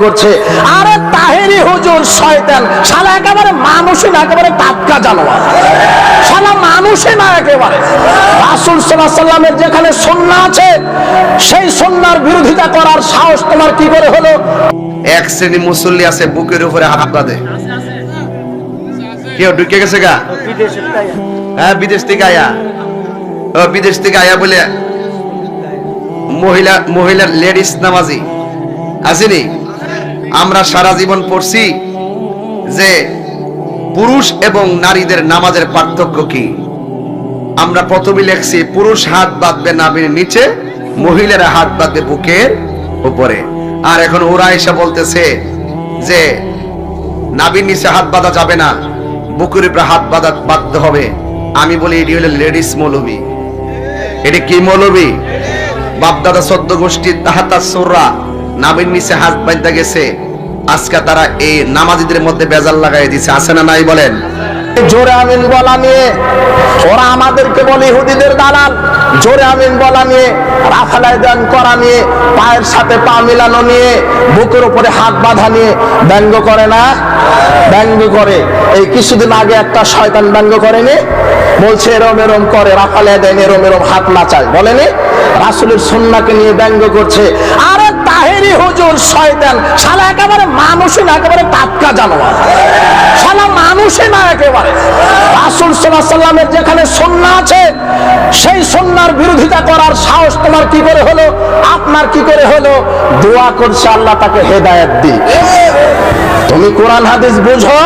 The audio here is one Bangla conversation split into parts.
করছে। আরে তাহেরি হুজুর শয়তান, শালা একেবারে মানুষই না, একেবারে টাটকা জানোয়ার, শালা মানুষই না একেবারে। রাসূল সাল্লাল্লাহু আলাইহি ওয়াসাল্লামের যেখানে সুন্নাহ আছে সেই সুন্নাহর বিরোধিতা করার সাহস তোমার কি করে হলো? এক শ্রেণী মুসল্লি আছে বুকের উপরে হাত বাঁধে। কেউ ঢুকে গেছে গা, হ্যাঁ বিদেশ থেকে আয়া, বিদেশ থেকে আয়া বলে মহিলা লেডিস নামাজি আসেনি। আমরা সারা জীবন পড়ছি যে পুরুষ এবং নারীদের নামাজের পার্থক্য কি। আমরা প্রথমে লিখছি পুরুষ হাত বাঁধবে নাভির নিচে, মহিলারা হাত বাঁধবে বুকের উপরে। আর এখন ওরা এসে বলতেছে যে নাভির নিচে হাত বাঁধা যাবে না, বুকের উপরে হাত বাঁধতে হবে। আমি বলি এটি হলো লেডিস মৌলবী। এটি কি মৌলবী? বাপদাদা 14 গোষ্ঠীর তাহাতা সোররা নাভির নিচে হাত বাঁধতে গেছে, আজকে তারা এই নামাজিদের মধ্যে বেজাল লাগাই দিছে, আছে না নাই বলেন? জোরে আমিন বলা নিয়ে ওরা আমাদেরকে বলে ইহুদিদের দালাল। জোরে আমিন বলা নিয়ে, রাফালাই দান করা নিয়ে, পায়ের সাথে পা মিলানো নিয়ে, বুকের উপরে হাত বাঁধা নিয়ে ব্যঙ্গ করে না? ব্যঙ্গ করে। এই কিছুদিন আগে একটা শয়তান ব্যঙ্গ করেনি, বলছে এরম এরম করে, রাফালাই দেন এরম এরম হাত নাচায়, বলেনি? রাসূলের সুন্নাহকে নিয়ে ব্যঙ্গ করছে। আরে তাহেরি হুজুর শয়তান, শালা একেবারে মানুষই না, একেবারে টাটকা জানোয়ার, শালা মানুষই না একেবারে। রাসূল সাল্লাল্লাহু আলাইহি ওয়াসাল্লামের যেখানে সুন্নাহ আছে সেই সুন্নাহর বিরোধিতা করার সাহস তোমার কি করে হলো? আপনার কি করে হলো? দোয়া করছে আল্লাহ তাকে হেদায়েত দিক। তুমি কোরআন হাদিস বুঝো,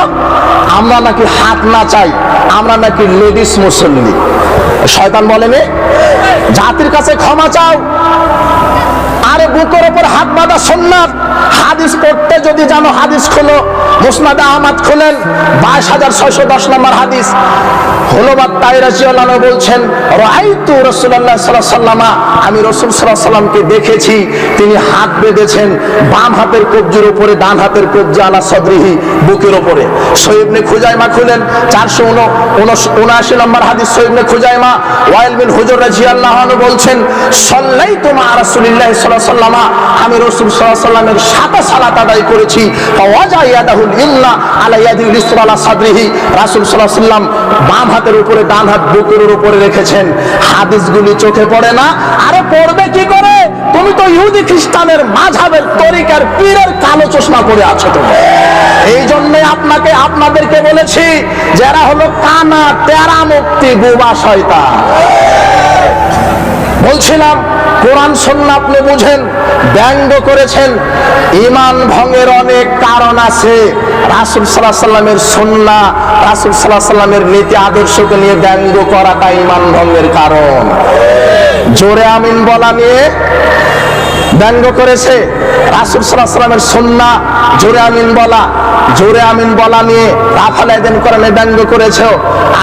আমরা নাকি হাত না চাই, আমরা নাকি লেডিস মুসল্লি। শয়তান বলেনি জাতির কাছে ক্ষমা চাও। আরে বুকের উপর হাত বাঁধা সুন্নাত। হাদিস পড়তে যদি জানো হাদিস খোলো, মুসনাদ আহমদ খোলেন, 22,610 নম্বর হাদিস। হুলবাত তাই রাদিয়াল্লাহু আনহু বলছেন, রাআইতু রাসূলুল্লাহ সাল্লাল্লাহু আলাইহি ওয়াসাল্লাম, আমি রাসূল সাল্লাল্লাহু আলাইহি ওয়াসাল্লামকে দেখেছি, তিনি হাত বেঁধেছেন বাম হাতের কবজির উপরে, ডান হাতের কবজি আলা সদরিহি, বুকের উপরে। সহিহ ইবনে খুজাইমা খুলেন, 479 নম্বর হাদিস। সহিহ ইবনে খুজাইমা, ওয়াইল বিন হুজর রাদিয়াল্লাহু আনহু বলছেন, সাল্লাইতু মা রাসূলিল্লাহ সাল্লাল্লাহু আলাইহি ওয়াসাল্লাম, আমি রাসূল সাল্লাল্লাহু আলাইহি ওয়াসাল্লামের সাথে সালাত আদায় করেছি। ফাওয়াজা ইয়াদাহুল ইমনা আলা ইয়াদিল ইসরা আলা সাদরিহি, রাসূল সাল্লাল্লাহু আলাইহি ওয়াসাল্লাম বাম হাতের উপরে, ডান হাত বুকের উপরে রেখেছেন। হাদিসগুলি চোখে পড়ে না? আরে পড়বে কি করে? তুমি তো ইহুদি খ্রিস্টানের মাযহাবের তরিকার পীরের কালো চশমা পরে আছো তুমি। এই জন্য আপনাদেরকে বলেছি যারা হলো কানা তেরা মুক্তি বুবা শয়তান। বলছিলাম কোরআন সুন্নাহ আপনি বুঝেন, ব্যঙ্গ করেছেন। ঈমান ভঙ্গের অনেক কারণ আছে। রাসূল সাল্লাল্লাহু আলাইহি ওয়াসাল্লামের সুন্নাহ, রাসূল সাল্লাল্লাহু আলাইহি ওয়াসাল্লামের নীতি আদর্শকে নিয়ে ব্যঙ্গ করাটা ঈমান ভঙ্গের কারণ। জোরে আমিন বলা নিয়ে ব্যঙ্গ করেছে। রাসূল সাল্লাল্লাহু আলাইহি ওয়াসাল্লামের সুন্নাহ জোরে আমিন বলা, জোরে আমিন বলা নিয়ে রাফালাই দেন কোরআনে ব্যঙ্গ করেছে।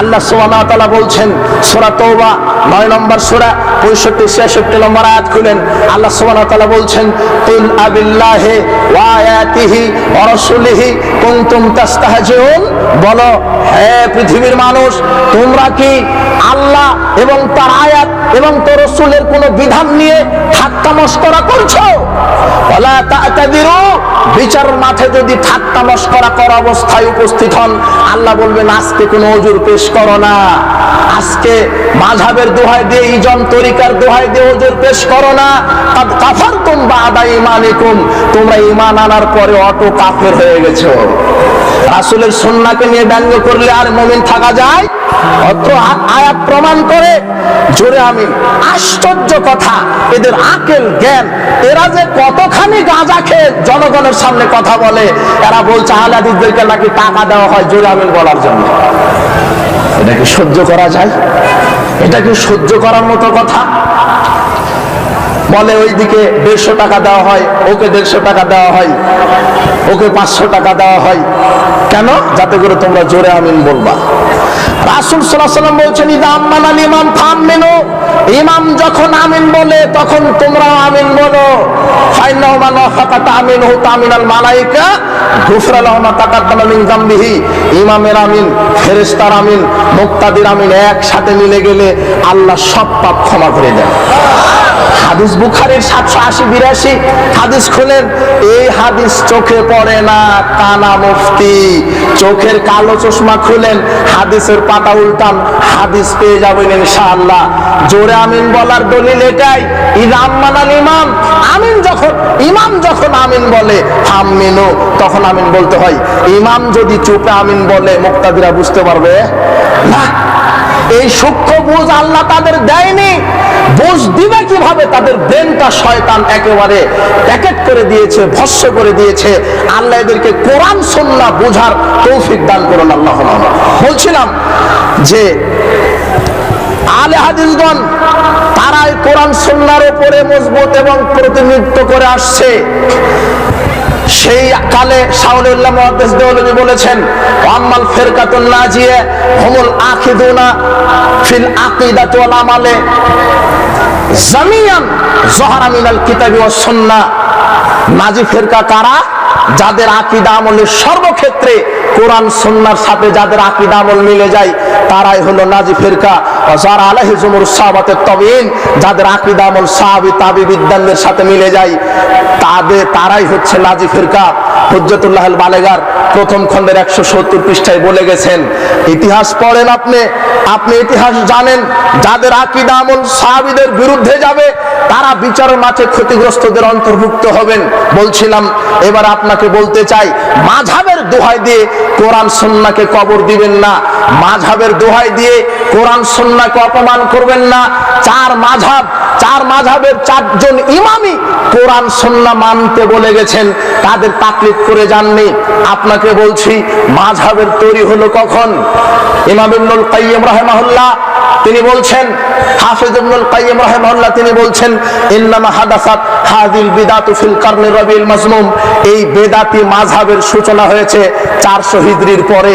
আল্লাহ সুবহানাহু ওয়া তাআলা বলছেন সূরা তাওবা 9 নম্বর সূরা 65-66 নম্বর আয়াত খুলেন। আল্লাহ সুবহানাহু ওয়া তাআলা বলছেন, কুল আবিল্লাহি ওয়া আয়াতিহি ওয়া রাসূলিহি কুনতুম তাস্তাহজিউন, বলো হে পৃথিবীর মানুষ, তোমরা কি আল্লাহ এবং তার আয়াত এবং তার রাসূলের কোন বিধান নিয়ে ঠাট্টা মশকরা করছো? ওয়ালা তা'তাদিরু, বিচার মাঠে যদি ঠাট্টা মশকরা করা অবস্থায় উপস্থিত হন, আল্লাহ বলবেন আজকে কোনো ওজর পেশ করো না, আজকে মাযহাবের দোহাই দিয়ে, ইজন তরিকার দোহাই দিয়ে ওজর পেশ করো না। কাদ কাফারতুম বা'দা ঈমানিকুম, তোমরা ঈমান আনার পরে অটো কাফের হয়ে গেছো। রাসূলের সুন্নাহকে নিয়ে ব্যঙ্গ করলে আর মুমিন থাকা যায়? অত্র আয়াত প্রমাণ করে। জোরে আমিন। আশ্চর্য কথা, এদের আকেল জ্ঞান, এরা যে কতখানি গাঁজা খেয়ে জনগণের সামনে কথা বলে। এরা বলছে আহলে হাদিসদেরকে নাকি টাকা দেওয়া হয় জোরে আমিন বলার জন্য। এটা কি সহ্য করা যায়? এটা কি সহ্য করার মতো কথা? বলে ওইদিকে 150 টাকা দেওয়া হয়, ওকে 150 টাকা দেওয়া হয়, ওকে 500 টাকা দেওয়া হয়। কেন? যাতে করে তোমরা জোরে আমিন বলবা। রাসূল সাল্লাল্লাহু আলাইহি ওয়াসাল্লাম বলছেন, ইদা আমানাল ইমাম ফাআমিনু, ইমাম যখন আমিন বলে তখন তোমরাও আমিন বলো। ফাইন্নাহু মান ওয়াফাকা তামিনুহু তামিনাল মালায়েকা গুফরা লাহু মা তাকাদ্দামা মিন যামবিহি, ইমামের আমিন, ফেরেশতার আমিন, মুক্তাদির আমিন একসাথে মিলে গেলে আল্লাহ সব পাপ ক্ষমা করে দেন। হাদিস বুখারীর 780-82 হাদিস খুলেন, এই হাদিস চোখে পড়ে না, কানা মুফতি চোখের কালো চশমা খুলেন, হাদিসের পাতা উল্টান, হাদিস পেয়ে যাবেন ইনশাআল্লাহ। জোরে আমিন বলার দলিল এটাই, ইমাম মানাল ইমাম, আমিন যখন ইমাম যখন আমিন বলে আমিনু, তখন আমিন বলতে হয়। ইমাম যদি চুপে আমিন বলে মুক্তাদিরা বুঝতে পারবে না। এই সূক্ষ্ম বুঝ আল্লাহ তাদের দেয়নি। বুঝ দিবে কিভাবে? তাদের ব্রেনটা শয়তান একেবারে প্যাকেট করে দিয়েছে, ভস্ম করে দিয়েছে। আল্লাহ এদেরকে কোরআন সুন্নাহ বুঝার তৌফিক দান করুন আল্লাহ। বলছিলাম যে আলে হাদিসগণ তারাই কোরআন সুন্নাহর উপরে মজবুত এবং প্রতিনিধিত্ব করে আসছে। সেই কালে শাওনুল্লাহ মুহাদ্দিস দেওলভী বলেছেন, আম্মাল ফিরকাতুন নাজিয়া হুমুল আকিদুনা ফিল আকিদাতি ওয়াল আমালে জামিয়ান যাহারা মিনাল কিতাবি ওয়াস সুন্নাহ। নাজি ফিরকা কারা? যাদের আকীদা আমলের সর্বক্ষেত্রে কোরআন সুন্নাহর সাথে যাদের আকীদা আমল মিলে যায় তারাই হলো নাজি ফিরকা। যারা আলাইহি জুমুর সাহাবাতে তাবিঈন, যাদের আকীদা আমল সাহাবী তাবিঈদের সাথে মিলে যায় তারাই হচ্ছে নাজি ফিরকা। হুজ্জাতুল্লাহ আল বালেগার প্রথম খণ্ডের 170 পৃষ্ঠায় বলে গেছেন। ইতিহাস পড়েন আপনি ইতিহাস জানেন, যাদের আকীদা আমল সাহাবীদের বিরুদ্ধে যাবে তারা বিচারের মাঠে ক্ষতিগ্রস্তদের অন্তর্ভুক্ত হবেন। বলছিলাম, এবার আপনাকে বলতে চাই, মাযহাবের দোহাই দিয়ে কোরআন সুন্নাহকে কবর দিবেন না, মাযহাবের দোহাই দিয়ে কোরআন সুন্নাহকে অপমান করবেন না। চার মাযহাবের 4 জন ইমামই কোরআন সুন্নাহ মানতে বলে গেছেন, তাদের তাকলিদ করে যাননি। আপনাকে বলছি, মাযহাবের তৈরি হলো কখন? ইমাম ইবনুল কাইয়্যিম রাহিমাহুল্লাহ তিনি বলছেন, হাফেজ ইবনুল কাইয়্যিম রাহিমাহুল্লাহ তিনি বলছেন, ইন্নামা হাদাসাত হাযিল বিদাতু ফিল কারনি রাবিউল মাজমুম। এই বেদাতি মাযহাবের সূচনা হয়েছে 400 হিজরির পরে।